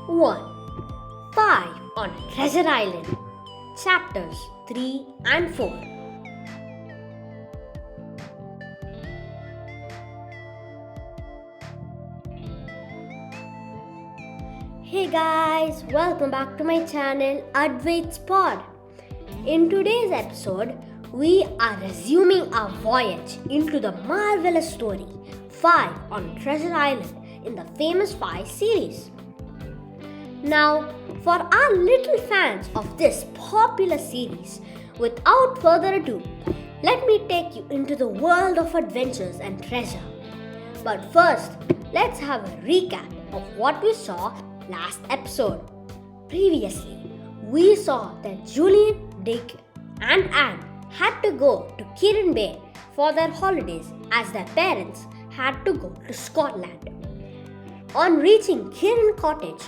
1. 5 on Treasure Island. Chapters 3 and 4. Hey guys, welcome back to my channel Advaith's Pod. In today's episode, we are resuming our voyage into the marvelous story 5 on Treasure Island in the famous 5 series. Now, for our little fans of this popular series, without further ado, let me take you into the world of adventures and treasure. But first, let's have a recap of what we saw last episode. Previously, we saw that Julian, Dick, and Anne had to go to Kirin Bay for their holidays as their parents had to go to Scotland. On reaching Kirin Cottage,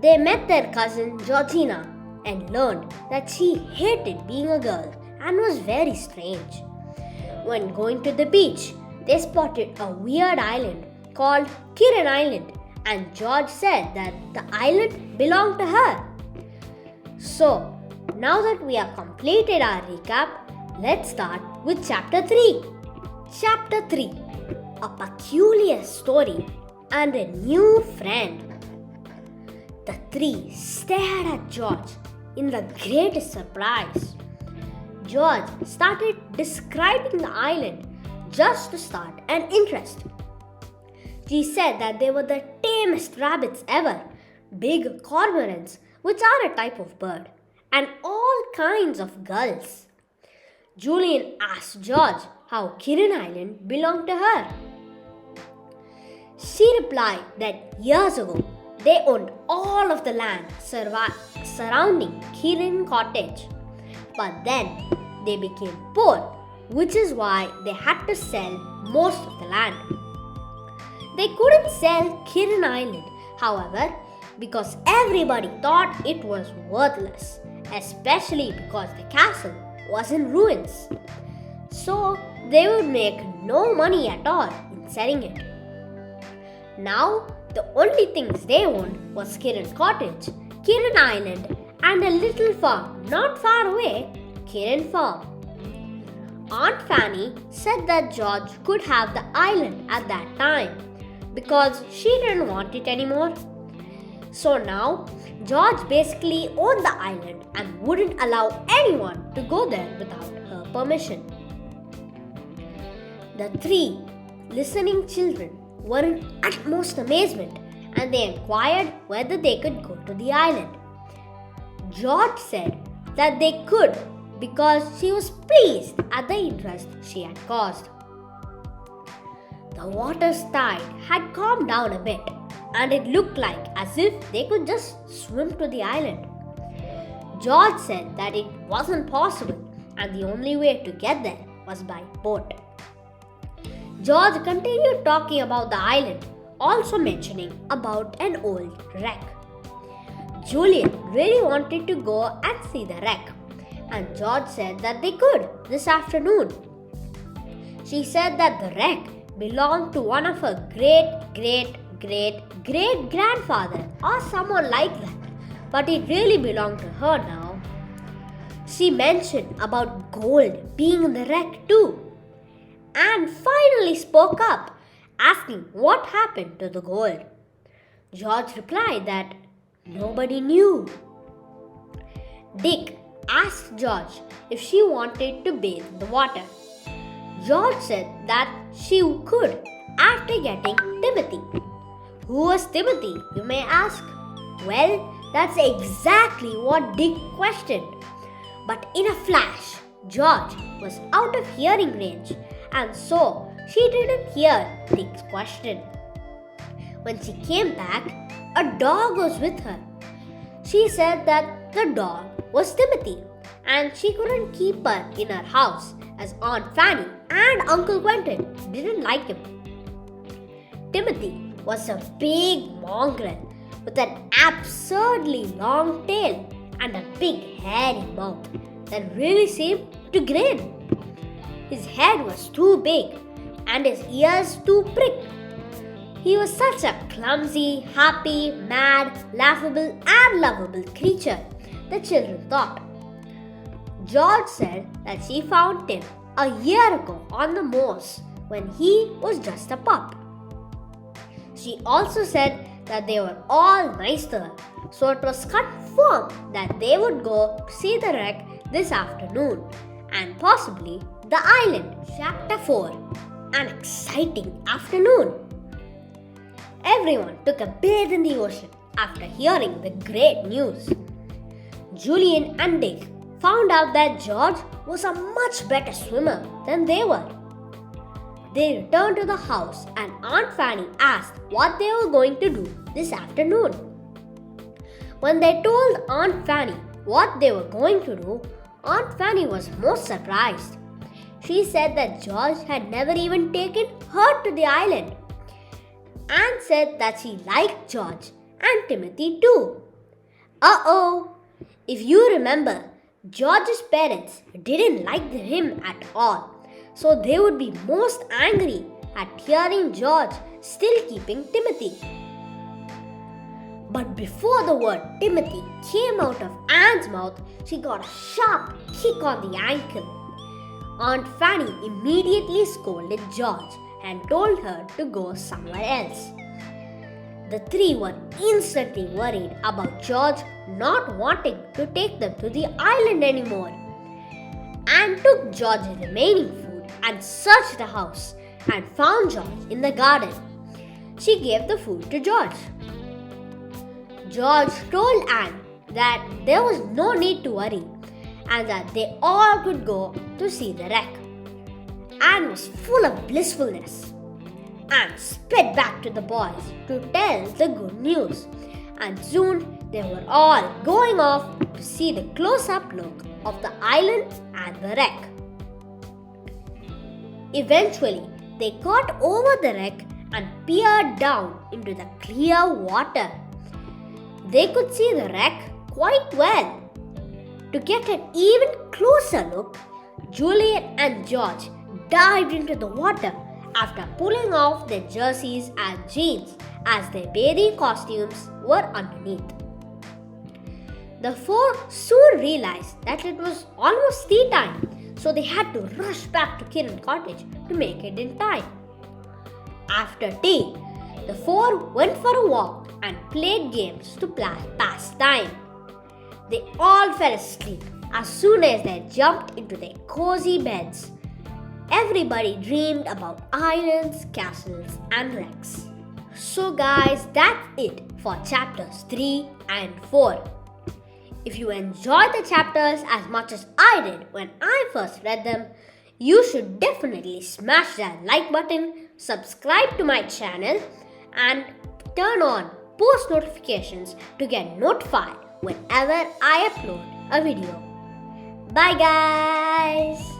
they met their cousin Georgina and learned that she hated being a girl and was very strange. When going to the beach, they spotted a weird island called Kirin Island, and George said that the island belonged to her. So, now that we have completed our recap, let's start with Chapter 3. Chapter 3. A peculiar story and a new friend. The three stared at George in the greatest surprise. George started describing the island just to start an interest. She said that they were the tamest rabbits ever, big cormorants, which are a type of bird, and all kinds of gulls. Julian asked George how Kirin Island belonged to her. She replied that years ago, they owned all of the land surrounding Kirin Cottage. But then they became poor, which is why they had to sell most of the land. They couldn't sell Kirin Island, however, because everybody thought it was worthless, especially because the castle was in ruins. So they would make no money at all in selling it. Now, the only things they owned was Kirin Cottage, Kirin Island, and a little farm not far away, Kirin Farm. Aunt Fanny said that George could have the island at that time because she didn't want it anymore. So now, George basically owned the island and wouldn't allow anyone to go there without her permission. The three listening children were in utmost amazement, and they inquired whether they could go to the island. George said that they could because she was pleased at the interest she had caused. The water's tide had calmed down a bit, and it looked like as if they could just swim to the island. George said that it wasn't possible, and the only way to get there was by boat. George continued talking about the island, also mentioning about an old wreck. Julian really wanted to go and see the wreck, and George said that they could this afternoon. She said that the wreck belonged to one of her great-great-great-great-grandfather or someone like that, but it really belonged to her now. She mentioned about gold being in the wreck too, and finally spoke up, asking what happened to the gold. George replied that nobody knew. Dick asked George if she wanted to bathe in the water. George said that she could after getting Timothy. Who was Timothy, you may ask? Well, that's exactly what Dick questioned. But in a flash, George was out of hearing range, and so she didn't hear Dick's question. When she came back, a dog was with her. She said that the dog was Timothy, and she couldn't keep her in her house as Aunt Fanny and Uncle Quentin didn't like him. Timothy was a big mongrel with an absurdly long tail and a big hairy mouth that really seemed to grin. His head was too big and his ears too pricked. He was such a clumsy, happy, mad, laughable, and lovable creature, the children thought. George said that she found Tim a year ago on the moors when he was just a pup. She also said that they were all nice to her, so it was confirmed that they would go to see the wreck this afternoon and possibly the island. Chapter 4. An exciting afternoon. Everyone took a bathe in the ocean after hearing the great news. Julian and Dick found out that George was a much better swimmer than they were. They returned to the house and Aunt Fanny asked what they were going to do this afternoon. When they told Aunt Fanny what they were going to do, Aunt Fanny was most surprised. She said that George had never even taken her to the island and said that she liked George and Timothy too. Uh-oh! If you remember, George's parents didn't like him at all, so they would be most angry at hearing George still keeping Timothy. But before the word Timothy came out of Anne's mouth, she got a sharp kick on the ankle. Aunt Fanny immediately scolded George and told her to go somewhere else. The three were instantly worried about George not wanting to take them to the island anymore. Anne took George's remaining food and searched the house and found George in the garden. She gave the food to George. George told Anne that there was no need to worry and that they all could go to see the wreck. Anne was full of blissfulness. Anne sped back to the boys to tell the good news, and soon they were all going off to see the close-up look of the island and the wreck. Eventually, they got over the wreck and peered down into the clear water. They could see the wreck quite well. To get an even closer look, Julian and George dived into the water after pulling off their jerseys and jeans as their bathing costumes were underneath. The four soon realized that it was almost tea time, so they had to rush back to Kiran Cottage to make it in time. After tea, the four went for a walk and played games to pass time. They all fell asleep as soon as they jumped into their cozy beds. Everybody dreamed about islands, castles, and wrecks. So guys, that's it for chapters 3 and 4. If you enjoyed the chapters as much as I did when I first read them, you should definitely smash that like button, subscribe to my channel, and turn on post notifications to get notified whenever I upload a video. Bye guys!